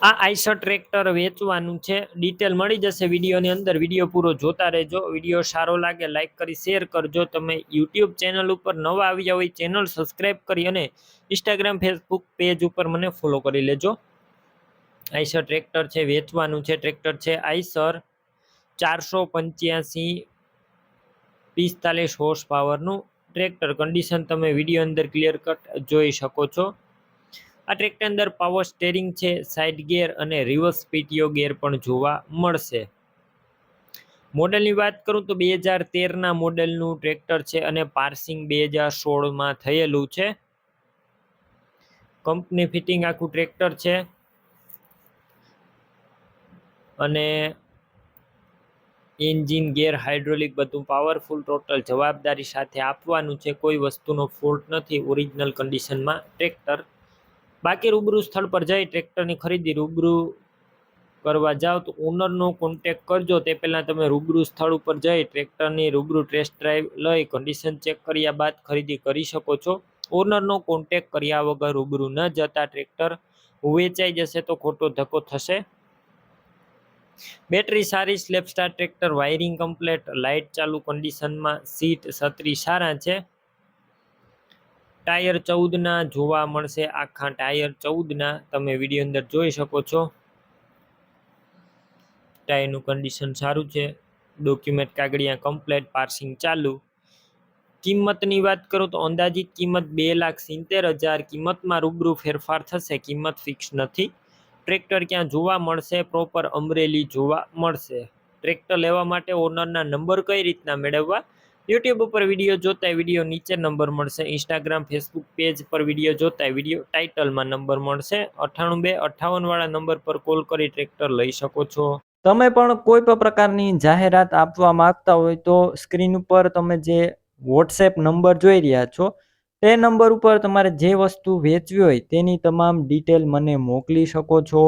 આ Eicher tractor વેચવાનું છે, ડિટેલ મળી જશે વિડીયોની અંદર. વિડીયો પૂરો જોતા રહેજો. વિડીયો સારો લાગે લાઈક કરી શેર કરજો. તમે યુટ્યુબ ચેનલ ઉપર નવા આવ્યા હોય ચેનલ સબસ્ક્રાઈબ કરી અને ઇન્સ્ટાગ્રામ ફેસબુક પેજ ઉપર મને ફોલો કરી લેજો. આઈસર ટ્રેક્ટર છે, વેચવાનું છે. ટ્રેક્ટર છે આઈસર 485-45 હોર્સ પાવરનું ટ્રેક્ટર. કન્ડિશન તમે વિડીયો અંદર ક્લિયર કટ જોઈ શકો છો. આ ટ્રેક્ટર અંદર પાવર સ્ટેરિંગ છે, સાઇડ ગિયર અને રિવર્સ પીટીઓ ગિયર પણ જોવા મળશે. મોડેલની વાત કરું તો 2013ના મોડેલનું ટ્રેક્ટર છે અને પાર્સિંગ 2016માં થયેલું છે. કંપની ફિટિંગ આખું ટ્રેક્ટર છે અને એન્જિન ગિયર હાઇડ્રોલિક બધું પાવરફુલ ટોટલ જવાબદારી સાથે આપવાનું છે. કોઈ વસ્તુનો ફોલ્ટ નથી. ઓરિજિનલ કન્ડિશનમાં ટ્રેક્ટર. બાકી રૂબરૂ સ્થળ પર જઈ ટ્રેક્ટરની ખરીદી રૂબરૂ કરવા જાઓ તો ઓનરનો કોન્ટેક્ટ કરજો. તે પહેલાં તમે રૂબરૂ સ્થળ ઉપર જઈ ટ્રેક્ટરની રૂબરૂ ટેસ્ટ ડ્રાઈવ લઈ કન્ડિશન ચેક કર્યા બાદ ખરીદી કરી શકો છો. ઓનરનો કોન્ટેક્ટ કર્યા વગર રૂબરૂ ન જતા ટ્રેક્ટર વેચાઈ જશે તો ખોટો ધક્કો થશે. બેટરી સારી, slap star tractor, wiring complete, light ચાલુ કન્ડિશનમાં, સીટ છત્રી સારા છે. ટાયર 14ના જોવા મળશે. આખા ટાયર 14ના તમે વિડીયો અંદર જોઈ શકો છો. ટાયરનું કન્ડિશન સારું છે. ડોક્યુમેન્ટ કાગળિયા કમ્પ્લેટ, પાર્સિંગ ચાલુ. કિંમતની વાત કરું તો અંદાજિત કિંમત 2,70,000. કિંમતમાં રૂબરૂ ફેરફાર થશે. કિંમત ફિક્સ નથી. ટ્રેક્ટર ક્યાં જોવા મળશે? પ્રોપર અમરેલી જોવા મળશે. ટ્રેક્ટર લેવા માટે ઓનરના નંબર કઈ રીતના મેળવવા? યુટ્યુબ ઉપર વિડીયો જોતા વિડીયો નીચે નંબર મળશે. ઇન્સ્ટાગ્રામ ફેસબુક પેજ પર વિડીયો જોતા વિડીયો ટાઇટલમાં નંબર મળશે. 98-258 વાળા નંબર પર કોલ કરી ટ્રેક્ટર લઈ શકો છો. તમે પણ કોઈ પણ પ્રકારની જાહેરાત આપવા માંગતા હોય તો સ્ક્રીન ઉપર તમે જે વોટ્સએપ નંબર જોઈ રહ્યા છો તે નંબર ઉપર તમારે જે વસ્તુ વેચવી હોય તેની તમામ ડિટેલ મને મોકલી શકો છો.